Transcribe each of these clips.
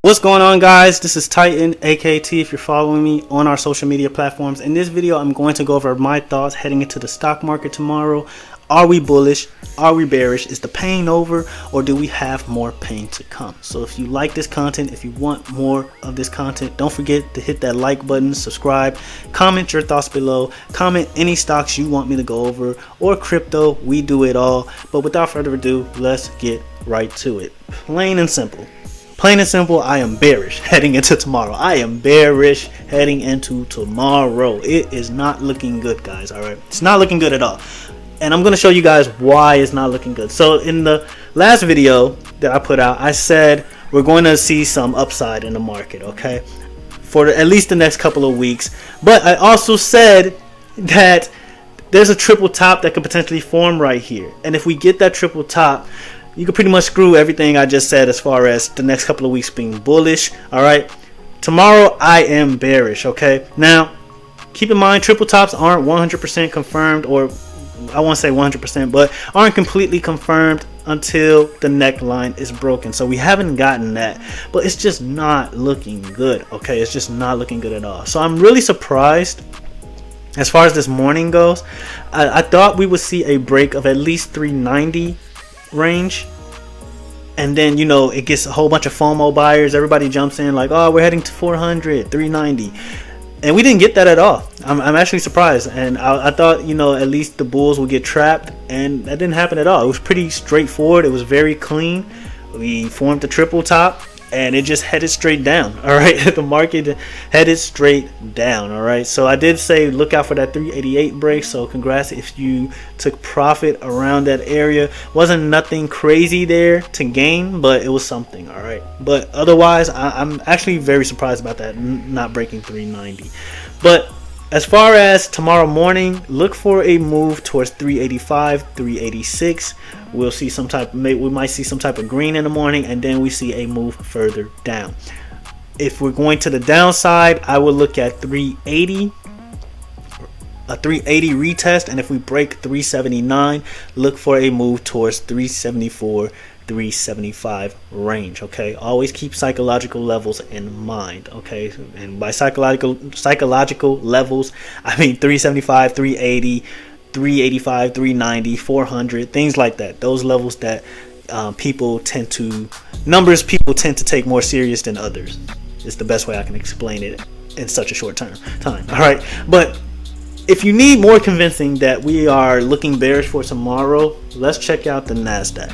What's going on, guys? This is Titan, AKT, if you're following me on our social media platforms. In this video, I'm going to go over my thoughts heading into the stock market tomorrow. Are we bullish? Are we bearish? Is the pain over, or do we have more pain to come? So if you like this content, if you want more of this content, don't forget to hit that like button, subscribe, comment your thoughts below, comment any stocks you want me to go over, or crypto. We do it all. But without further ado, let's get right to it. Plain and simple. Plain and simple, I am bearish heading into tomorrow. I am bearish heading into tomorrow. It is not looking good, guys, all right? It's not looking good at all. And I'm going to show you guys why it's not looking good. So in the last video that I put out, I said we're going to see some upside in the market, okay? For at least the next couple of weeks. But I also said that there's a triple top that could potentially form right here. And if we get that triple top, you can pretty much screw everything I just said as far as the next couple of weeks being bullish. All right, tomorrow I am bearish. Okay, now keep in mind triple tops aren't 100% confirmed, or I won't say 100%, but aren't completely confirmed until the neckline is broken. So we haven't gotten that, but it's just not looking good. Okay, it's just not looking good at all. So I'm really surprised. As far as this morning goes, I thought we would see a break of at least 390 range, and then it gets a whole bunch of FOMO buyers. Everybody jumps in like, oh, we're heading to 400, 390, and we didn't get that at all. I'm actually surprised, and I thought at least the bulls would get trapped, and that didn't happen at all. It was pretty straightforward. It was very clean. We formed the triple top, and it just headed straight down. All right, the market headed straight down. All right, so I did say look out for that 388 break. So congrats if you took profit around that area. Wasn't nothing crazy there to gain, but it was something. All right, but otherwise I'm actually very surprised about that not breaking 390. But as far as tomorrow morning, look for a move towards 385, 386. We'll see we might see some type of green in the morning, and then we see a move further down. If we're going to the downside, I will look at 380, a 380 retest, and if we break 379, look for a move towards 374, 375 range. Okay, always keep psychological levels in mind. Okay, and by psychological levels, I mean 375, 380, 385, 390, 400, things like that. Those levels that people tend to take more serious than others. It's the best way I can explain it in such a short time. All right, but if you need more convincing that we are looking bearish for tomorrow, let's check out the NASDAQ.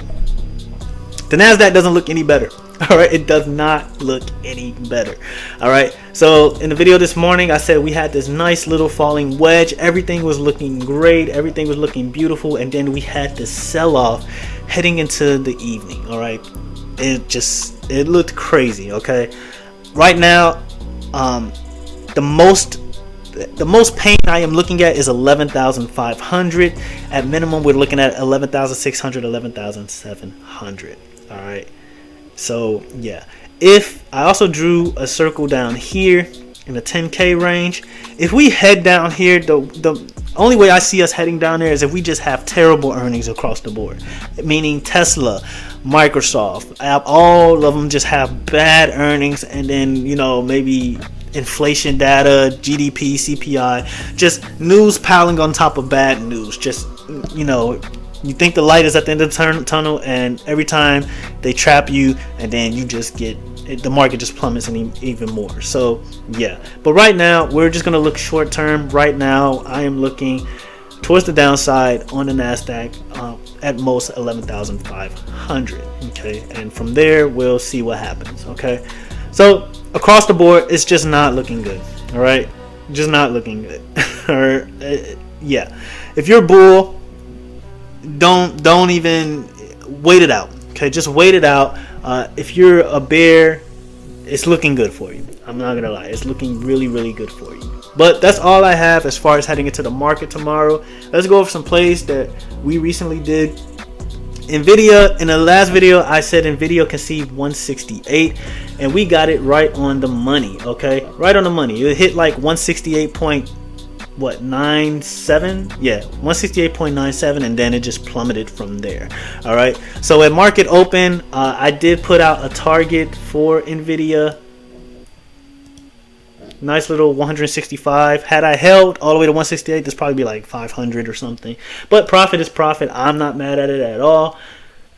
The NASDAQ doesn't look any better. All right, it does not look any better. All right, so in the video this morning, I said we had this nice little falling wedge. Everything was looking great. Everything was looking beautiful. And then we had this sell-off heading into the evening. All right, it looked crazy. Okay, right now, the most pain I am looking at is 11,500. At minimum, we're looking at 11,600, 11,700. All right. So yeah, if I also drew a circle down here in the 10K range, if we head down here, the only way I see us heading down there is if we just have terrible earnings across the board, meaning Tesla, Microsoft, all of them just have bad earnings, and then maybe inflation data, GDP, CPI, just news piling on top of bad news. Just you think the light is at the end of the tunnel, and every time they trap you, and then you just the market just plummets even more. So yeah, but right now we're just gonna look short term. Right now I am looking towards the downside on the NASDAQ, at most 11,500. Okay, and from there we'll see what happens. Okay, so across the board, it's just not looking good. All right, just not looking good. Or yeah, if you're a bull, don't even wait it out. Okay, just wait it out. If you're a bear, it's looking good for you. I'm not gonna lie, it's looking really, really good for you. But that's all I have as far as heading into the market tomorrow. Let's go over some plays that we recently did. Nvidia, in the last video I said Nvidia conceived 168, and we got it right on the money. Okay, right on the money. It hit like 168.8 what, 97? Yeah, 168.97, and then it just plummeted from there. All right, so at market open, I did put out a target for Nvidia. Nice little 165. Had I held all the way to 168, this probably be like 500 or something. But profit is profit. I'm not mad at it at all.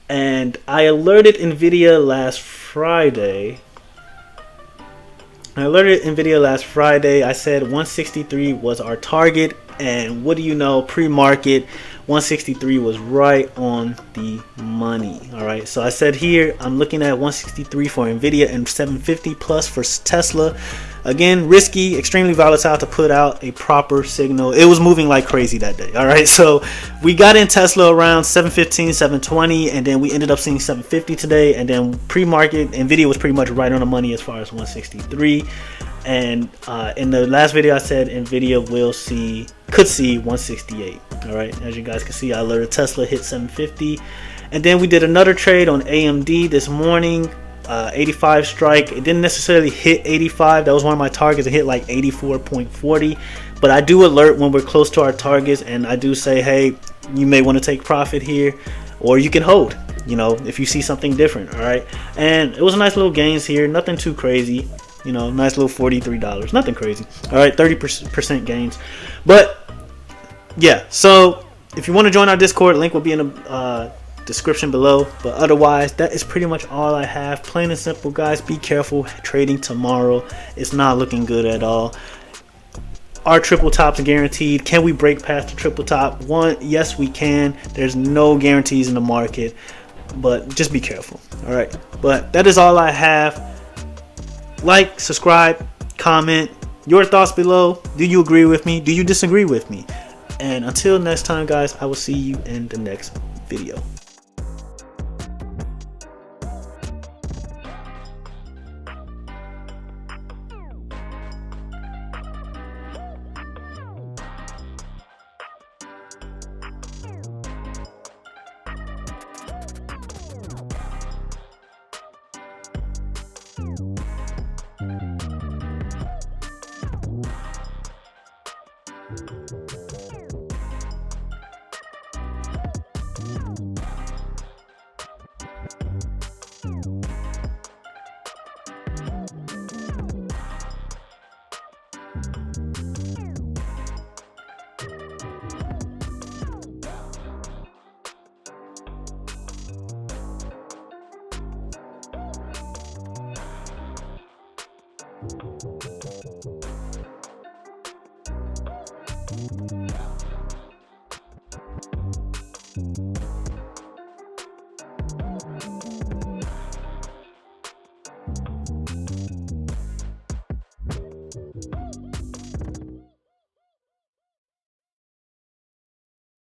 And I alerted Nvidia last Friday. I said 163 was our target, and what do you know, pre-market 163 was right on the money. All right, so I said here I'm looking at 163 for Nvidia and 750 plus for Tesla. Again, risky, extremely volatile to put out a proper signal. It was moving like crazy that day. All right, so we got in Tesla around 715, 720, and then we ended up seeing 750 today. And then pre-market, Nvidia was pretty much right on the money as far as 163. And in the last video, I said Nvidia could see 168. All right, as you guys can see, I alerted Tesla hit 750, and then we did another trade on AMD this morning. 85 strike. It didn't necessarily hit 85. That was one of my targets. It hit like 84.40. But I do alert when we're close to our targets, and I do say, hey, you may want to take profit here, or you can hold, you know, if you see something different. All right, and it was a nice little gains here. Nothing too crazy. You know, nice little $43. Nothing crazy. All right, 30% gains. But yeah, so if you want to join our Discord, link will be in the description below. But otherwise, that is pretty much all I have. Plain and simple, guys. Be careful trading tomorrow. It's not looking good at all. Are triple tops guaranteed? Can we break past the triple top? Yes, we can. There's no guarantees in the market, but just be careful. All right, but that is all I have. Like, subscribe, comment your thoughts below. Do you agree with me? Do you disagree with me? And until next time, guys, I will see you in the next video.